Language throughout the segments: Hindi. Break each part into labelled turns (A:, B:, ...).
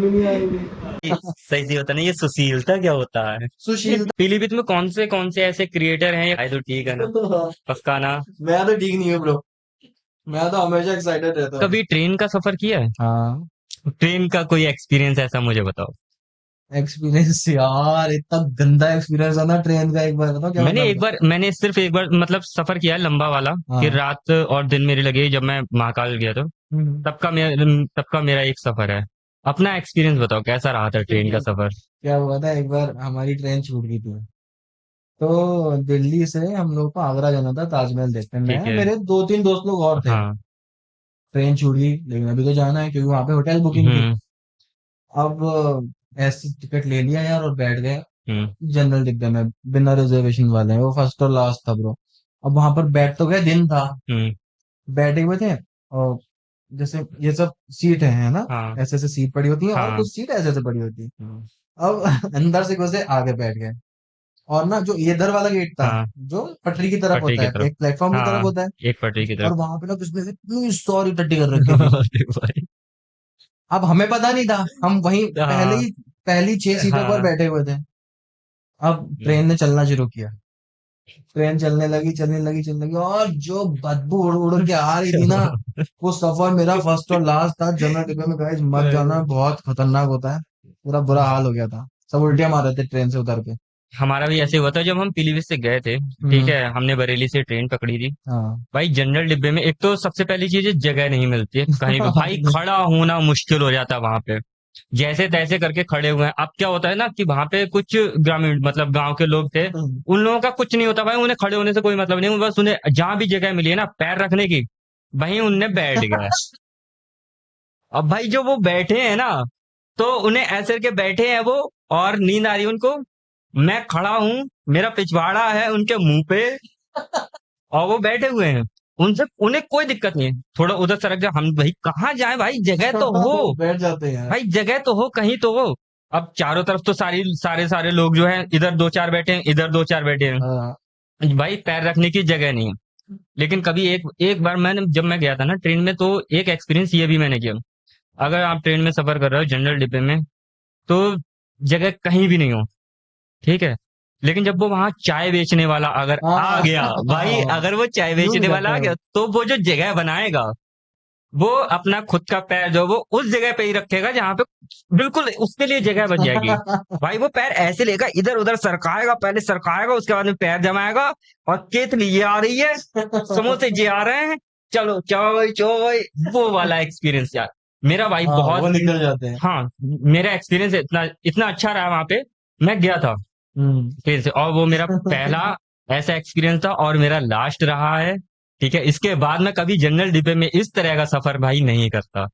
A: नहीं आएंगे।
B: सही सी होता नहीं, ये सुशीलता क्या होता है?
A: सुशील।
B: पीलीभीत में कौन से ऐसे क्रिएटर हैं? आए तो ठीक है ना? पक्का ना?
A: मैं तो ठीक नहीं हूँ ब्रो। मैं तो हमेशा एक्साइटेड रहता हूँ।
B: कभी ट्रेन का सफर किया है?
A: हाँ।
B: ट्रेन का कोई एक्सपीरियंस ऐसा मुझे बताओ।
A: एक्सपीरियंस यार, इतना गंदा एक्सपीरियंस है ना ट्रेन का। एक बार बताओ क्या मतलब था।
B: मैंने सिर्फ एक बार मतलब सफर किया है लंबा वाला, कि
A: हाँ।
B: रात और दिन मेरी लगी जब मैं महाकाल गया था।
A: हम्म।
B: तब का मेरा एक सफर है। अपना एक्सपीरियंस बताओ, कैसा रहा था ट्रेन का सफर?
A: क्या हुआ था, एक बार हमारी ट्रेन छूट गई थी। तो दिल्ली से हम लोग को आगरा जाना था ताजमहल देखने।
B: ठीक
A: मैं
B: है।
A: मेरे दो तीन दोस्त लोग और थे।
B: हाँ।
A: ट्रेन छूट गई, लेकिन अभी तो जाना है क्योंकि वहां पे होटल बुकिंग थी।
B: हम्म।
A: अब ऐसे टिकट ले लिया यार और बैठ गए
B: हम्म।
A: जनरल डिब्बे में, बिना रिजर्वेशन वाले। वो फर्स्ट और लास्ट था ब्रो। अब वहां पर बैठ तो गए, दिन था,
B: हम्म।
A: बैठे हुए थे। और जैसे ये सब सीट है ना,
B: हाँ।
A: ऐसे ऐसे सीट पड़ी होती है और
B: हाँ।
A: कुछ सीट ऐसे ऐसे पड़ी होती है।
B: हम्म।
A: अब अंदर से घुसे, आगे बैठ गए। और ना जो इधर वाला गेट था,
B: हाँ।
A: जो पटरी की तरफ
B: पटरी
A: होता
B: की
A: है,
B: तरफ।
A: एक प्लेटफॉर्म की तरफ
B: हाँ।
A: होता है।
B: एक पटरी की
A: और
B: तरफ।
A: वहां पे ना किसने इतनी सॉरी टट्टी कर रखी थी।
B: अरे भाई।
A: अब हमें पता नहीं था, हम वहीं
B: हाँ।
A: पहली 6 सीटों पर
B: हाँ।
A: बैठे हुए थे। अब
B: हम्म।
A: ट्रेन ने चलना शुरू किया। ट्रेन चलने लगी, चलने लगी, चलने लगी, और जो बदबू उड़ उड़ के आ रही थी ना, वो सफर मेरा फर्स्ट और लास्ट था जनरल डिब्बे में। गाइस मत जाना, बहुत खतरनाक होता है। पूरा बुरा हाल हो गया था, सब उल्टियां मार रहे थे ट्रेन से उतर के।
B: हमारा भी ऐसे हुआ था जब हम पीलीभीत से गए थे। ठीक
A: हम्म।
B: है, हमने बरेली से ट्रेन पकड़ी थी।
A: हाँ।
B: भाई जनरल डिब्बे में एक तो सबसे पहली चीज है, जगह नहीं मिलती है कहीं भी, भाई खड़ा होना मुश्किल हो जाता है वहां पे। जैसे तैसे करके खड़े हुए हैं। अब क्या होता है ना कि वहां पे कुछ ग्रामीण मतलब गांव के लोग थे। उन लोगों का कुछ नहीं होता भाई, उन्हें खड़े होने से कोई मतलब नहीं, बस उन्हें जहां भी जगह मिली है ना पैर रखने की, वहीं उनने बैठ गया। अब भाई जो वो बैठे हैं ना, तो उन्हें ऐसे करके बैठे हैं वो, और नींद आ रही है उनको। मैं खड़ा हूं, मेरा पिछवाड़ा है उनके मुंह पे, और वो बैठे हुए हैं। उनसे उन्हें कोई दिक्कत नहीं है, थोड़ा उधर सरक जा, हम भाई कहाँ जाए भाई, जगह तो हो।
A: बैठ जाते हैं यार।
B: भाई जगह तो हो, कहीं तो हो। अब चारों तरफ तो सारे सारे लोग जो हैं, इधर दो चार बैठे हैं, इधर दो चार बैठे
A: हाँ।
B: हैं, भाई पैर रखने की जगह नहीं है। लेकिन कभी एक एक बार मैंने जब मैं गया था ना ट्रेन में, तो एक एक्सपीरियंस ये भी मैंने किया। अगर आप ट्रेन में सफर कर रहे हो जनरल डिब्बे में, तो जगह कहीं भी नहीं हो, ठीक है। लेकिन जब वो वहां चाय बेचने वाला अगर आ
A: हाँ।
B: गया, भाई अगर वो चाय
A: रुक
B: बेचने वाला
A: जाता
B: आ
A: है
B: गया,
A: वो।
B: तो वो जो जगह बनाएगा, वो अपना खुद का पैर जो वो उस जगह पे ही रखेगा जहां पे बिल्कुल उसके लिए जगह बन जाएगी। भाई वो पैर ऐसे लेगा, इधर उधर सरकाएगा, पहले सरकाएगा, उसके बाद में पैर जमाएगा, और केतली ये आ रही है, समोसे जे आ रहे हैं, चलो चाय चाय। वो वाला एक्सपीरियंस यार, मेरा भाई
A: हाँ,
B: बहुत।
A: वो निकल जाते हैं।
B: हाँ, मेरा एक्सपीरियंस इतना इतना अच्छा रहा वहां पे। मैं गया था
A: हम्म।
B: फिर से, और वो मेरा पहला ऐसा एक्सपीरियंस था और मेरा लास्ट रहा है। ठीक है, इसके बाद मैं कभी जनरल डिब्बे में इस तरह का सफर भाई नहीं करता,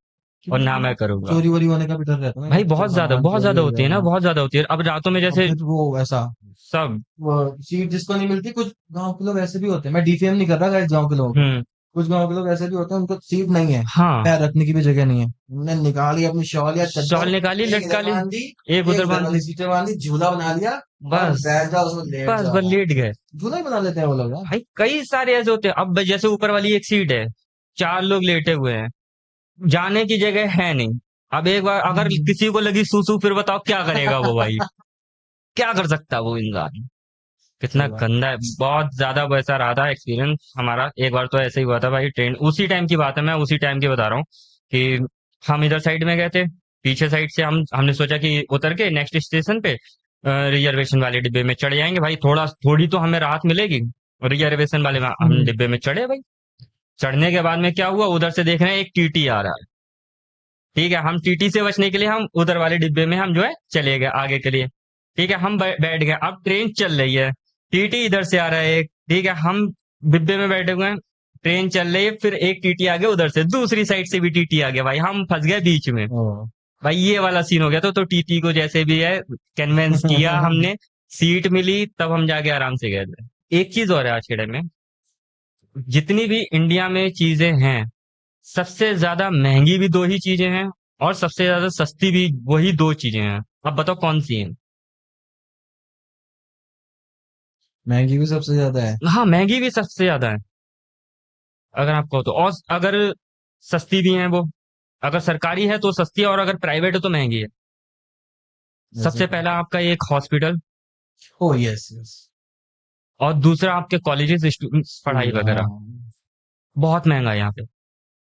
B: और ना मैं करूंगा।
A: चोरी वोरी होने का भी डर रहता है ना,
B: भाई
A: कि सामान
B: बहुत
A: चोरी
B: ज्यादा
A: हो
B: होती है ना,
A: जाएगा।
B: बहुत ज्यादा होती है अब रातों में
A: और
B: जैसे
A: फिर वो ऐसा,
B: सब।
A: वो सीट जिसको नहीं मिलती, कुछ गांव के लोग ऐसे भी होते हैं। मैं डिफेम नहीं कर रहा गाइस गांव के लोगों को।
B: हम्म।
A: कुछ गांव के लोग ऐसे भी होते हैं, उनको सीट नहीं है,
B: हाँ।
A: पैर रखने की भी जगह नहीं है। उन्होंने निकाली अपनी शॉल या
B: शॉल
A: चद्दर,
B: निकाली,
A: एक
B: लटका
A: इधर
B: ली,
A: बांध दी,
B: एक
A: एक
B: उधर
A: उधर
B: बांध
A: वाली
B: दी,
A: सीटें बांध दी, झूला बना लिया, और
B: बस
A: बैठ जाओ उसमें, लेट
B: बस
A: जाओ
B: बस
A: आराम
B: लेट
A: से।
B: गए।
A: झूला ही बना लेते हैं वो लोग यार।
B: भाई कई सारे ऐसे होते हैं, अब जैसे ऊपर वाली एक सीट है, चार लोग लेटे हुए हैं, जाने की जगह है नहीं। अब एक बार अगर
A: हम्म।
B: किसी को लगी सूसू, फिर बताओ क्या करेगा वो भाई? क्या कर सकता है वो इंसान? कितना
A: सही बात।
B: गंदा है, बहुत ज्यादा वैसा रहा था एक्सपीरियंस हमारा। एक बार तो ऐसे ही हुआ था भाई, ट्रेन उसी टाइम की बात है, मैं उसी टाइम की बता रहा हूँ कि हम इधर साइड में गए थे, पीछे साइड से हमने सोचा कि उतर के नेक्स्ट स्टेशन पे रिजर्वेशन वाले डिब्बे में चढ़ जाएंगे, भाई थोड़ी तो हमें राहत मिलेगी। रिजर्वेशन वाले में हम
A: हम्म।
B: डिब्बे में चढ़े भाई। चढ़ने के बाद में क्या हुआ, उधर से देख रहे हैं एक टीटी आ रहा है। ठीक है, हम टीटी से बचने के लिए हम उधर वाले डिब्बे में हम जो है चले गए आगे के लिए। ठीक है, हम बैठ गए, अब ट्रेन चल रही है, टीटी इधर से आ रहा है एक, ठीक है, हम डिब्बे में बैठे हुए हैं, ट्रेन चल रही है, फिर एक टीटी आ गया उधर से, दूसरी साइड से भी टीटी आ गया, भाई हम फंस गए बीच में।
A: ओ।
B: भाई ये वाला सीन हो गया था, तो टीटी को जैसे भी है कन्वेंस किया हमने, सीट मिली, तब हम जाके आराम से गए थे। एक चीज और है आज के टाइम में, जितनी भी इंडिया में चीजें हैं, सबसे ज्यादा महंगी भी दो ही चीजें हैं, और सबसे ज्यादा सस्ती भी वही दो चीजें हैं। अब बताओ कौन सी हैं?
A: महंगी भी सबसे ज्यादा है।
B: हाँ, महंगी भी सबसे ज्यादा है, अगर आप कहो तो। और अगर सस्ती भी है वो, अगर सरकारी है तो सस्ती है, और अगर प्राइवेट है तो महंगी है।
A: जैसे
B: सबसे
A: कि
B: पहला आपका एक हॉस्पिटल,
A: ओ यस यस,
B: और दूसरा आपके कॉलेजेस, पढ़ाई
A: स्कूल,
B: वगैरह।
A: हाँ।
B: बहुत महंगा है यहाँ पे।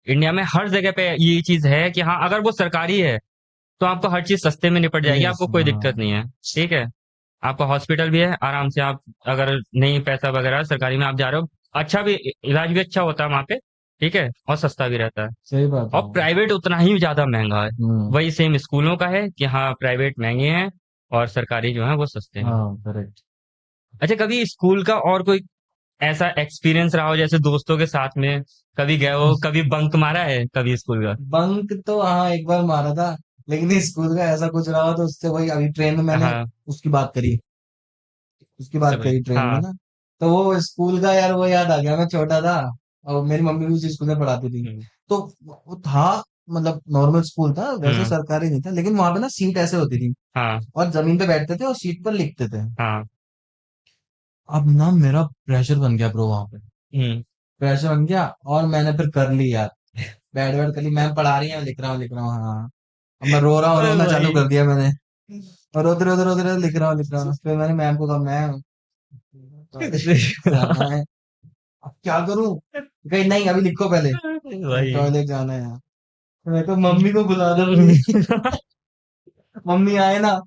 B: इंडिया में हर जगह पे ये चीज है कि हाँ, अगर वो सरकारी है तो आपको हर चीज सस्ते में निपट जाएगी,
A: यस,
B: आपको कोई दिक्कत नहीं है। ठीक है, आपका हॉस्पिटल भी है, आराम से आप, अगर नहीं पैसा वगैरह सरकारी में आप जा रहे हो, अच्छा भी, इलाज भी अच्छा होता है वहाँ पे। ठीक है, और सस्ता भी रहता है।
A: सही बात है।
B: और प्राइवेट उतना ही ज्यादा महंगा है।
A: हम्म।
B: वही सेम स्कूलों का है कि हाँ, प्राइवेट महंगे हैं और सरकारी जो है वो सस्ते हैं।
A: हाँ करेक्ट।
B: अच्छा, कभी स्कूल का और कोई ऐसा एक्सपीरियंस रहा हो, जैसे दोस्तों के साथ में कभी गए हो, कभी बंक मारा है कभी स्कूल का?
A: बंक तो हाँ एक बार मारा था, लेकिन इस स्कूल का ऐसा कुछ रहा तो उससे वही अभी ट्रेन में मैंने
B: हाँ,
A: उसकी बात करी, उसकी बात
B: समझ,
A: करी ट्रेन में
B: हाँ।
A: ना। तो वो स्कूल का यार वो याद आ गया, मैं छोटा था और मेरी मम्मी भी उसी स्कूल में पढ़ाती थी।
B: हम्म।
A: तो वो था, मतलब नॉर्मल स्कूल था वैसे,
B: हम्म।
A: सरकारी नहीं था, लेकिन वहां पे ना सीट ऐसे होती थी
B: हाँ।
A: और जमीन पे बैठते थे और सीट पर लिखते थे।
B: हाँ।
A: अब ना मेरा प्रेशर बन गया ब्रो वहां पे,
B: हम्म।
A: प्रेशर बन गया और मैंने फिर कर ली यार, बैठ बैठ कर ली, मैम पढ़ा रही है लिख रहा हूँ लिख रहा हूँ, हाँ। अब मैं रो रहा हूँ,
B: अरे
A: रोना चालू
B: भाई।
A: कर दिया मैंने, और उधर उधर उधर लिख रहा हूँ लिख रहा हूँ। फिर मैंने मैम को कहा मैम टॉयलेट जाना है, अब क्या करूं? कहीं नहीं अभी लिखो पहले,
B: भाई।
A: टॉयलेट जाना है यार। मैं तो मम्मी को बुला दो अभी। मम्मी आए ना,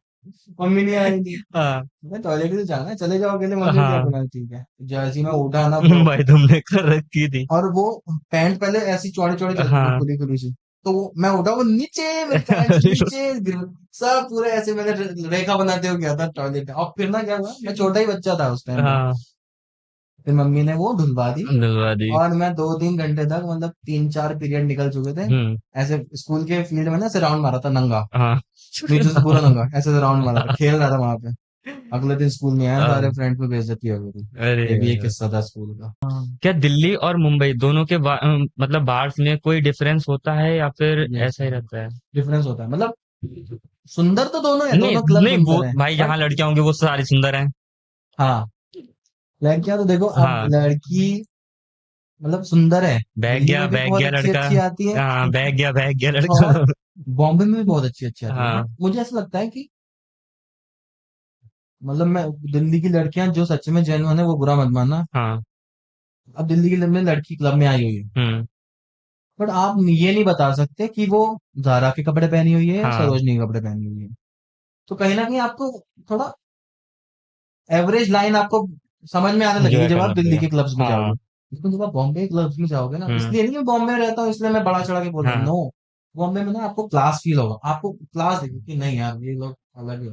A: मम्मी नहीं आएंगी,
B: हाँ।
A: मैं टॉयलेट ही तो जाना है, चले जाओ अकेले, मम्मी को क्या
B: हाँ।
A: बुलाना, ठीक है। जैसे ही मैं उठा ना ब्रो,
B: भाई तुमने कर रखी थी।
A: और वो पैंट पहले ऐसी चौड़ी चौड़ी चलती थी,
B: हाँ।
A: खुली खुली सी, तो मैं उठा, वो नीचे, मेरी पैंट से नीचे सब पूरे ऐसे मैंने रेखा बनाते हुए गया था टॉयलेट। और फिर ना क्या हुआ, मैं छोटा ही बच्चा था उस टाइम पे,
B: हाँ।
A: फिर मम्मी ने वो ढुलवा दी,
B: धन्यवाद जी।
A: और मैं 2-3 घंटे तक, मतलब 3-4 पीरियड निकल चुके थे,
B: हम्म।
A: ऐसे स्कूल के फील्ड में ना ऐसे राउंड मारा था नंगा,
B: हाँ।
A: नीचे से पूरा नंगा ऐसे राउंड मारा था, खेल रहा था वहां पे। अगले दिन स्कूल में आया, सारे
B: हाँ,
A: फ्रेंड पे बेइज्जती हो गई थी।
B: अरे
A: ये भी एक
B: यार।
A: किस्सा था स्कूल का।
B: क्या दिल्ली और मुंबई दोनों के मतलब बाहर में कोई डिफरेंस होता है या फिर
A: यस,
B: ऐसा ही रहता है?
A: डिफरेंस होता है, मतलब सुंदर तो दोनों है,
B: नहीं,
A: दोनों क्लब
B: नहीं, वो
A: सुंदर है,
B: भाई
A: बट
B: जहाँ लड़कियां होंगी वो सारी सुंदर हैं।
A: हाँ, लड़कियां तो देखो, अब
B: हाँ।
A: लड़की मतलब सुंदर है, दिल्ली में भी
B: बैग
A: बहुत
B: गया
A: अच्छी
B: लड़का।
A: अच्छी आती है,
B: हाँ, बैग गया
A: और
B: लड़का।
A: बॉम्बे में भी बहुत अच्छी अच्छी आती है, बट
B: हाँ।
A: मुझे ऐसा लगता है कि, मतलब मैं, दिल्ली की लड़कियां जो सच में जेन्युइन है वो बुरा मत मानना,
B: हाँ।
A: अब दिल्ली की लड़की क्लब में आई हुई है,
B: हम्म।
A: बट आप ये नहीं बता सकते कि वो जारा के कपड़े पहनी हुई है या
B: हाँ।
A: सरोजनी के कपड़े पहनी हुई है। तो कहीं ना कहीं आपको थोड़ा एवरेज लाइन आपको समझ में आने लगेगी
B: एंजॉय
A: जब आप
B: करना
A: दिल्ली
B: पड़ेगा।
A: के क्लब्स में जाओगे।
B: हाँ।
A: लेकिन जब आप बॉम्बे के क्लब्स में जाओगे ना,
B: हम्म।
A: इसलिए नहीं मैं बॉम्बे में रहता हूँ इसलिए मैं बड़ा चढ़ा के बोल रहा हूँ,
B: हाँ।
A: नो, बॉम्बे में ना आपको क्लास फील होगा, आपको क्लास देखेगा कि नहीं यार ये लोग अलग है।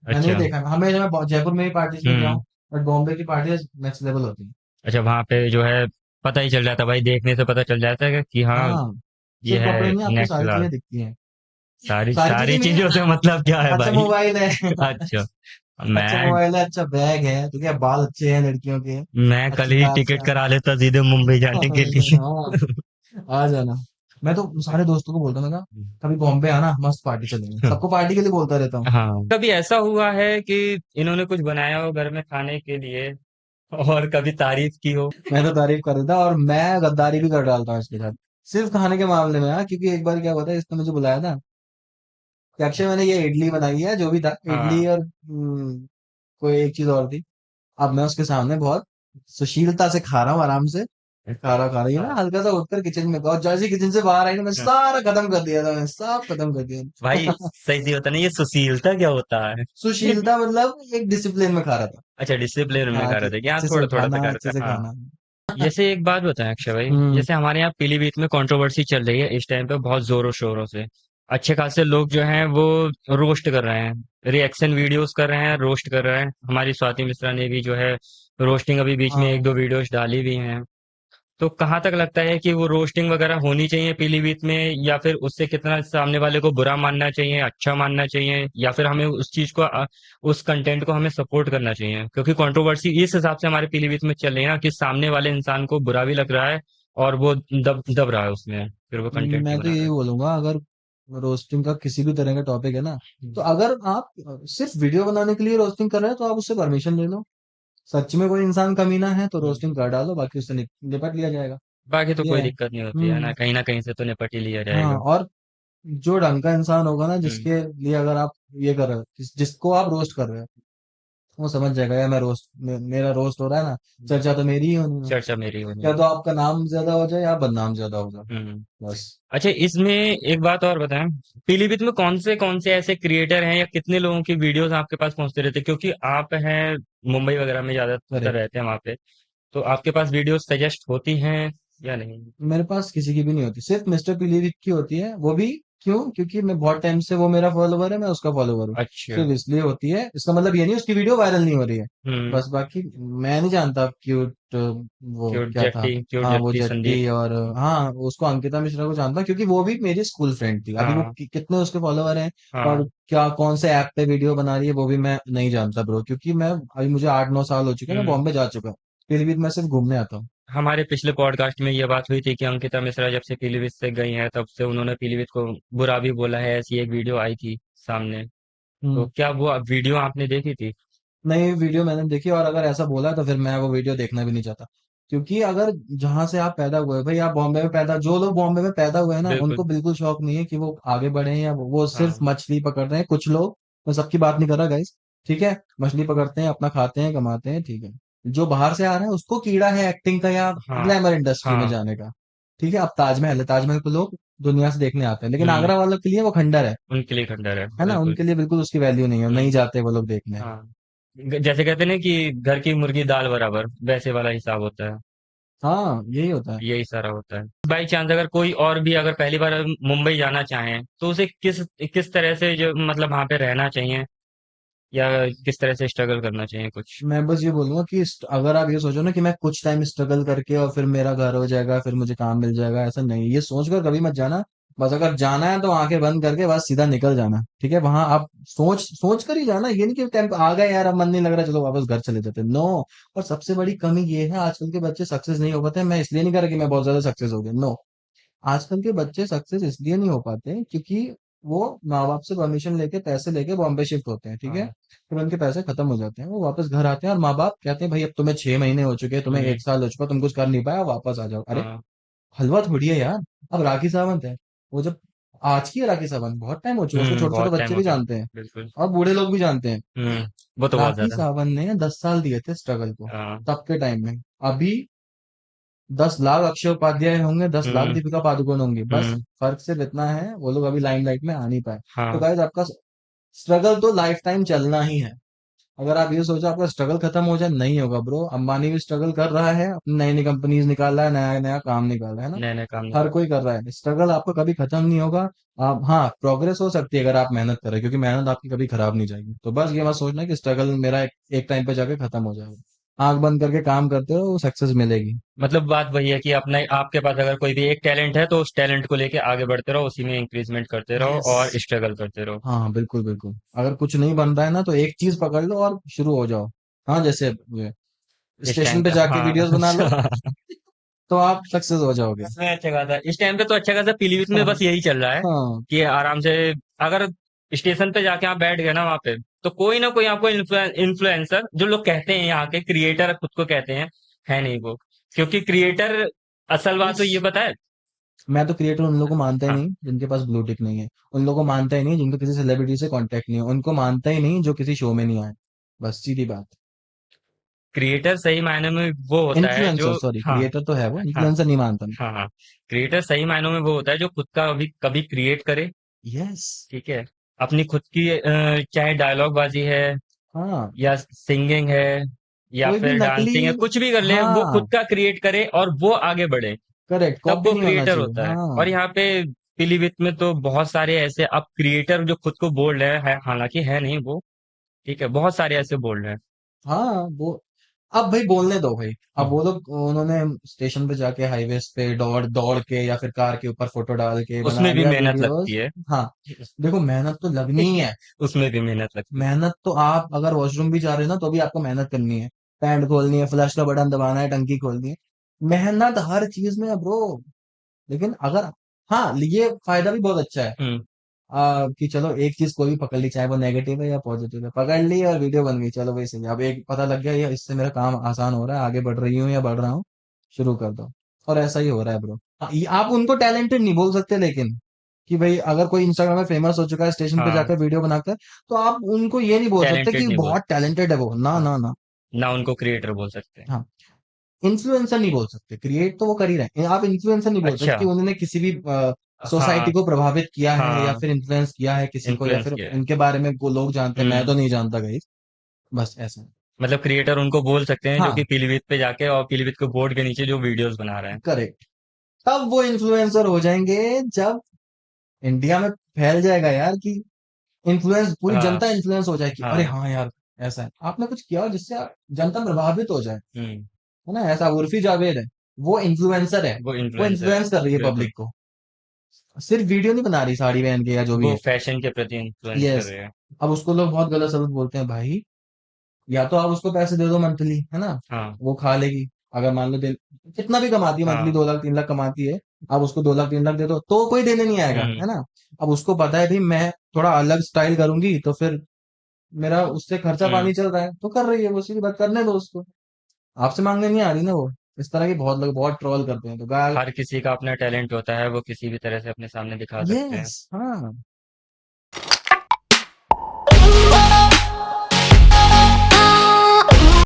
A: मैंने भी
B: अच्छा।
A: देखा है, हमें मैं जयपुर में भी पार्टीज में गया
B: हम्म।
A: हूँ, बट बॉम्बे की पार्टीज नेक्स्ट लेवल होती है।
B: अच्छा, वहां पे जो है पता ही चल जाता भाई, देखने से पता चल जाता है कि हाँ,
A: हाँ,
B: ये
A: सिर्फ कपड़े
B: है
A: नहीं, आपको
B: नेक्स्ट
A: सारी
B: क्लास।
A: चीजें दिखती हैं,
B: सारी
A: सारी चीजें
B: सारी
A: मीन्स,
B: चीजों से मतलब क्या है
A: अच्छा
B: भाई?
A: मोबाइल है,
B: अच्छा।
A: अच्छा
B: मैं
A: मोबाइल है, अच्छा बैग है, तो क्या बाल अच्छे हैं लड़कियों के,
B: मैं कल
A: अच्छी
B: ही
A: कार से
B: टिकट करा लेता सीधे मुंबई जाने के लिए।
A: हाँ, आ जाना। मैं तो सारे दोस्तों को बोलता, मैं कहा कभी बॉम्बे आना, मस्त पार्टी चलेंगे, सबको पार्टी के लिए बोलता रहता हूँ।
B: हाँ, कभी ऐसा हुआ है कि इन्होंने कुछ बनाया हो घर में खाने के लिए और कभी तारीफ की हो?
A: मैं तो तारीफ कर देता, और मैं गद्दारी भी कर डालता हूँ इसके साथ, सिर्फ खाने के मामले में, हाँ, क्योंकि एक बार क्या हुआ था, इसने मुझे बुलाया था कि अक्षय मैंने ये इडली बनाई है, जो भी था, इडली
B: हाँ।
A: और कोई एक चीज और थी। अब मैं उसके सामने बहुत सुशीलता से खा रहा हूँ, आराम से खा रही है ना,
B: हाँ।
A: हल्का सा उठकर किचन में गया, और जैसे किचन से बाहर आई ना, मैं
B: हाँ।
A: सारा खत्म कर दिया था, मैं सब खत्म कर
B: भाई,
A: दिया।
B: सही सी होता नहीं, ये सुशीलता क्या होता है?
A: सुशीलता मतलब एक डिसिप्लिन में खा रहा था।
B: अच्छा, डिसिप्लिन में
A: हाँ
B: कह
A: कि
B: रहे थे कि हाँ,
A: अच्छे से
B: थोड़ा थोड़ा सा
A: उठाना, अच्छे
B: करते
A: से
B: हैं, हाँ।
A: खाना।
B: जैसे एक बात बताएं अक्षय भाई,
A: हम्म।
B: जैसे हमारे यहाँ पीलीभीत में कंट्रोवर्सी चल रही है इस टाइम पे बहुत जोरों शोरों से। अच्छे खासे लोग जो हैं वो रोस्ट कर रहे हैं, रिएक्शन वीडियोस कर रहे हैं, रोस्ट कर रहे हैं। हमारी स्वाति मिश्रा ने भी जो है रोस्टिंग अभी बीच में एक
A: हाँ,
B: दो वीडियोस डाली भी हैं। तो कहाँ तक लगता है कि वो रोस्टिंग वगैरह होनी चाहिए पीलीभीत में, या फिर उससे कितना सामने वाले को बुरा मानना चाहिए, अच्छा मानना चाहिए, या फिर हमें उस चीज को उस कंटेंट को हमें सपोर्ट करना चाहिए? क्योंकि कंट्रोवर्सी इस हिसाब से हमारे पीलीभीत में चल रही है ना कि सामने वाले इंसान को बुरा भी लग रहा है और वो दब दब रहा है उसमें, फिर वो कंटेंट
A: मैं
B: नहीं
A: तो
B: बना रहा
A: यही
B: है।
A: बोलूंगा, अगर रोस्टिंग का किसी भी तरह का टॉपिक है ना, तो
B: हम्म।
A: अगर आप सिर्फ वीडियो बनाने के लिए रोस्टिंग कर रहे हैं तो आप उससे परमिशन ले लो। सच में कोई इंसान कमीना है तो
B: हम्म।
A: रोस्टिंग कर डालो, बाकी उससे निपट लिया जाएगा।
B: बाकी तो
A: ये
B: कोई
A: है।
B: दिक्कत नहीं होती है ना, कहीं ना कहीं से तो निपट ही लिया
A: हाँ,
B: जाएगा।
A: और जो ढंग का इंसान होगा ना,
B: हम्म।
A: जिसके लिए अगर आप ये कर रहे हो, जिसको आप रोस्ट कर रहे हो, वो समझ जाएगा यार मैं रोस्ट मेरा रोस्ट हो रहा है ना, चर्चा तो मेरी ही होनी है।
B: चर्चा मेरी होनी।
A: या तो आपका नाम ज्यादा हो जाए या बदनाम ज्यादा हो जाए,
B: हम्म।
A: बस।
B: अच्छा, इसमें एक बात और बताएं, पीलीभीत में कौन से ऐसे क्रिएटर हैं या कितने लोगों की वीडियोस आपके पास पहुंचते रहते हैं? क्योंकि आप हैं मुंबई वगैरह में ज्यादातर
A: करेक्ट।
B: रहते हैं वहां पे, तो आपके पास वीडियोस सजेस्ट होती हैं या नहीं?
A: मेरे पास किसी की भी नहीं होती, सिर्फ मिस्टर पीलीभीत की होती है, वो भी क्यों? क्योंकि मैं बहुत टाइम से, वो मेरा फॉलोवर है, मैं उसका फॉलोवर हूँ।
B: अच्छा।
A: सिर्फ इसलिए होती है, इसका मतलब ये नहीं उसकी वीडियो वायरल नहीं हो रही है।
B: हम्म।
A: बस बाकी मैं नहीं जानता क्यूट, वो क्या था।
B: क्यूट
A: हाँ वो
B: जट्टी संदीप।
A: जट्टी, और हाँ उसको अंकिता मिश्रा को जानता, क्योंकि वो भी मेरी स्कूल फ्रेंड थी। अभी वो
B: हाँ।
A: कितने उसके फॉलोवर हैं और
B: हाँ।
A: क्या कौन से ऐप पे वीडियो बना रही है, वो भी मैं नहीं जानता ब्रो, क्योंकि मैं अभी मुझे 8-9 साल हो चुके हैं, मैं
B: हम्म।
A: बॉम्बे जा चुका हूँ। पीलीभीत मैं सिर्फ घूमने आता हूँ।
B: हमारे पिछले पॉडकास्ट में ये बात हुई थी कि अंकिता मिश्रा जब से पीलीभीत से गई हैं तब से उन्होंने पीलीभीत को बुरा भी बोला है, ऐसी एक वीडियो आई थी सामने। तो
A: हम्म।
B: क्या वो वीडियो आपने देखी थी?
A: नहीं, वीडियो मैंने देखी, और अगर ऐसा बोला तो फिर मैं वो वीडियो देखना भी नहीं चाहता। क्योंकि अगर जहां से आप पैदा हुए, भाई आप बॉम्बे में पैदा, जो लोग बॉम्बे में पैदा हुए हैं ना,
B: बिल्कुल।
A: उनको बिल्कुल शौक नहीं है कि वो आगे बढ़े, या वो सिर्फ
B: हाँ।
A: मछली पकड़ रहे हैं कुछ लोग। मैं सबकी बात नहीं कर रहा गाइस, ठीक है? मछली पकड़ते हैं, अपना खाते हैं, कमाते हैं, ठीक है। जो बाहर से आ रहे हैं उसको कीड़ा है एक्टिंग का या
B: हाँ।
A: ग्लैमर इंडस्ट्री में
B: हाँ।
A: जाने का। ठीक है, अब ताजमहल है, ताजमहल को लोग दुनिया से देखने आते हैं, लेकिन
B: हम्म।
A: आगरा वालों के लिए वो खंडर
B: उनके लिए खंडर है,
A: है ना,
B: बिल्कुल।
A: उनके लिए बिल्कुल उसकी वैल्यू नहीं है, नहीं
B: हम्म।
A: जाते वो लोग देखने।
B: हाँ। जैसे कहते हैं ना कि घर की मुर्गी दाल बराबर, वैसे वाला हिसाब होता है।
A: हाँ यही होता है।
B: यही सारा होता है। बाई चांस अगर कोई और भी अगर पहली बार मुंबई जाना चाहे तो उसे किस किस तरह से जो मतलब वहां पे रहना चाहिए या किस तरह से स्ट्रगल करना चाहिए कुछ?
A: मैं बस ये बोलूंगा कि अगर आप ये सोचो ना कि मैं कुछ टाइम स्ट्रगल करके और फिर मेरा घर हो जाएगा, फिर मुझे काम मिल जाएगा, ऐसा नहीं, ये सोचकर कभी मत जाना। बस अगर जाना है तो आंखें बंद करके बस सीधा निकल जाना, ठीक है? वहां आप सोच सोच कर ही जाना, ये नहीं कि टाइम आ गए यार अब मन नहीं लग रहा, चलो वापस घर चले जाते, नो। और सबसे बड़ी कमी ये है, आजकल के बच्चे सक्सेस नहीं हो पाते। मैं इसलिए नहीं कर रहा कि मैं बहुत ज्यादा सक्सेस हो गया, नो। आजकल के बच्चे सक्सेस इसलिए नहीं हो पाते क्योंकि वो माँ बाप से परमिशन लेके, पैसे लेके बॉम्बे शिफ्ट होते हैं, ठीक है?
B: हाँ।
A: फिर उनके पैसे खत्म हो जाते हैं, वो वापस घर आते हैं और माँ बाप कहते हैं भाई अब तुम्हें 6 महीने हो चुके हैं, तुम्हें
B: हम्म।
A: 1 साल हो चुका, तुम कुछ कर नहीं पाया, वापस आ जाओ। अरे
B: हाँ।
A: हलवा थोड़ी है यार। अब राखी सावंत है, वो जब आज की है राखी सावंत, बहुत टाइम हो चुका, उसको छोटे छोटे
B: बहुत टाइम
A: बच्चे
B: हो
A: भी
B: गया।
A: जानते हैं
B: बिल्कुल।
A: और बूढ़े लोग भी जानते हैं।
B: हम्म। वो तो बहुत
A: राखी
B: ज्यादा।
A: सावंत ने 10 साल दिए थे स्ट्रगल को,
B: हाँ।
A: तब के टाइम में। अभी 10 लाख अक्षय उपाध्याय होंगे, 10 लाख
B: हम्म।
A: दीपिका पादुकोण होंगी, बस
B: हम्म।
A: फर्क सिर्फ इतना है, वो लोग अभी लाइमलाइट में आ नहीं पाए। तो
B: हाँ।
A: गाइस आपका स्ट्रगल तो लाइफ टाइम चलना ही है। अगर आप ये सोचो आपका स्ट्रगल खत्म हो जाए, नहीं होगा ब्रो। अंबानी भी स्ट्रगल कर रहा है, अपनी नई नई कंपनीज निकाल रहा है, नया नया काम निकाल रहा है ना।
B: नए नए काम
A: हर
B: निकाल।
A: कोई कर रहा है, स्ट्रगल आपका कभी खत्म नहीं होगा। आप, हाँ, प्रोग्रेस हो सकती है अगर आप मेहनत करें, क्योंकि मेहनत आपकी कभी खराब नहीं जाएगी। तो बस ये मत सोचना कि स्ट्रगल मेरा एक टाइम पे जाके खत्म हो जाएगा। आंख बंद करके काम करते हो, सक्सेस मिलेगी।
B: मतलब बात वही है कि अपना आपके पास अगर कोई भी एक टैलेंट है तो उस टैलेंट को लेके आगे बढ़ते रहो, उसी में इंक्रीजमेंट करते रहो
A: यस।
B: और स्ट्रगल करते रहो।
A: हाँ हाँ, बिल्कुल बिल्कुल। अगर कुछ नहीं बन रहा है ना, तो एक चीज पकड़ लो और शुरू हो जाओ। हाँ, जैसे
B: इस टाइम
A: स्टेशन पे
B: पे
A: जाके
B: हाँ।
A: वीडियोस बना लो, तो आप सक्सेस हो जाओगे।
B: इसमें अच्छा खासा इस टाइम पे तो अच्छा खासा पीलीभीत में
A: हाँ
B: बस यही चल रहा है
A: हाँ।
B: कि आराम से अगर स्टेशन पे जाके आप बैठ गए ना वहां पे, तो कोई ना कोई आपको इन्फ्लुएंसर, जो लोग कहते हैं यहाँ के क्रिएटर खुद को कहते हैं, है नहीं वो। क्योंकि क्रिएटर, असल बात तो ये पता है।
A: मैं तो क्रिएटर उन लोगों को मानता ही
B: हाँ।
A: नहीं जिनके पास ब्लू टिक नहीं है। उन लोगों को मानता ही नहीं जिनको किसी सेलिब्रिटी से कांटेक्ट नहीं है। उनको मानता ही नहीं जो किसी शो में नहीं आए। बस सीधी बात।
B: क्रिएटर सही मायने में वो होता है जो,
A: इन्फ्लुएंसर, सॉरी,
B: हाँ।
A: क्रिएटर तो है वो,
B: हाँ।
A: इन्फ्लुएंसर नहीं मानता मैं।
B: हाँ। हाँ। क्रिएटर सही मायनों में वो होता है जो खुद का अभी कभी क्रिएट करे।
A: यस।
B: ठीक है। अपनी खुद की चाहे डायलॉग बाजी है
A: हाँ।
B: या सिंगिंग है या
A: कोई भी
B: फिर
A: नकली।
B: डांसिंग है, कुछ भी कर ले, वो
A: हाँ,
B: खुद का क्रिएट करे और वो आगे बढ़े,
A: करेक्ट,
B: तब
A: कॉपी
B: वो
A: नहीं होना
B: क्रिएटर
A: चाहिए,
B: होता है।
A: हाँ।
B: और यहाँ पे पीलीभीत में तो बहुत सारे ऐसे अब क्रिएटर जो खुद को बोल रहे हैं, हालांकि है नहीं वो। ठीक है, बहुत सारे ऐसे बोल रहे हैं।
A: हाँ वो, अब भाई बोलने दो भाई। अब
B: हम्म।
A: वो लोग, उन्होंने स्टेशन पे जाके हाईवेज पे दौड़ दौड़ के या फिर कार के ऊपर फोटो डाल के बना
B: उसमें भी
A: लिया
B: मेहनत लगती
A: वीडियोस।
B: है।
A: हाँ, देखो मेहनत तो लगनी ही है।
B: उसमें भी मेहनत लगती है।
A: मेहनत तो आप अगर वॉशरूम भी जा रहे हो ना, तो भी आपको मेहनत करनी है। पैंट खोलनी है, फ्लश का बटन दबाना है, टंकी खोलनी है। मेहनत हर चीज में है ब्रो। लेकिन अगर, हाँ, ये फायदा भी बहुत अच्छा है।
B: हम्म।
A: कि चलो एक चीज कोई भी पकड़ ली, चाहे वो नेगेटिव है या पॉजिटिव है, पकड़ ली और वीडियो बन गई, चलो वही सही है। अब एक पता लग गया, ये इससे मेरा काम आसान हो रहा है, आगे बढ़ रही हूँ या बढ़ रहा हूँ, शुरू कर दो। और ऐसा ही हो रहा है ब्रो। आप उनको टैलेंटेड नहीं बोल सकते, लेकिन कि भाई अगर कोई इंस्टाग्राम में फेमस हो चुका है, स्टेशन पे
B: हाँ,
A: जाकर वीडियो बनाकर, तो आप उनको ये नहीं बोल सकते
B: टैलेंटेड
A: कि
B: नहीं बोल
A: बहुत टैलेंटेड है वो, ना
B: हाँ,
A: ना ना।
B: ना उनको क्रिएटर बोल सकते हैं।
A: हाँ, इन्फ्लुएंसर नहीं बोल सकते, क्रिएट तो वो कर ही रहे हैं, आप इन्फ्लुएंसर नहीं बोल सकते
B: अच्छा,
A: कि उन्होंने किसी भी सोसाइटी
B: हाँ,
A: को प्रभावित किया है या
B: हाँ,
A: फिर इन्फ्लुएंस किया है किसी को, या
B: इन्फ्लुएंस
A: फिर
B: किया है।
A: उनके बारे में वो लोग जानते हैं, मैं
B: हुँ,
A: तो नहीं जानता गाइस। बस ऐसा।
B: मतलब क्रिएटर उनको बोल सकते हैं जो
A: हाँ,
B: कि पीलीभीत पे जाके और पीलीभीत के बोर्ड के नीचे जो वीडियोज़ बना रहे हैं।
A: करेक्ट। तब वो इन्फ्लुएंसर हो जाएंगे जब इंडिया में फैल जाएगा यार, कि इन्फ्लुएंस, पूरी
B: हाँ,
A: जनता इन्फ्लुएंस हो जाए कि अरे
B: हाँ,
A: हाँ यार, ऐसा है, आपने कुछ किया हो जिससे जनता प्रभावित हो जाए,
B: हुँ,
A: है ना। ऐसा उर्फी जावेद है, वो इन्फ्लुएंसर है,
B: वो
A: वो
B: इन्फ्लुएंसर है,
A: इन्फ्लुएंस कर रही है
B: बिल्कुल।
A: पब्लिक को, सिर्फ वीडियो नहीं बना रही साड़ी पहन के या जो भी
B: वो
A: है।
B: फैशन के प्रति इन्फ्लुएंस कर
A: यस।
B: रहे हैं।
A: अब उसको लोग बहुत गलत सलत बोलते हैं भाई, या तो आप उसको पैसे दे दो मंथली, है ना,
B: हाँ,
A: वो खा लेगी। अगर मान लो दिन कितना भी कमाती है, मंथली
B: हाँ,
A: 2 लाख 3 लाख कमाती है, आप उसको 2 लाख 3 लाख दे दो तो कोई देने नहीं आएगा,
B: हुँ,
A: है ना। अब उसको पता है भाई मैं थोड़ा अलग स्टाइल करूंगी तो फिर मेरा उससे खर्चा
B: हुँ।
A: पानी चल रहा है, तो कर रही है वो, सीधी बात, करने दो उसको, आपसे मांगने नहीं आ रही ना वो। इस तरह के बहुत लोग बहुत ट्रोल करते हैं, तो गाल।
B: हर किसी का अपना टैलेंट होता है, वो किसी भी तरह से अपने सामने दिखा सकते हैं।
A: यस, हाँ।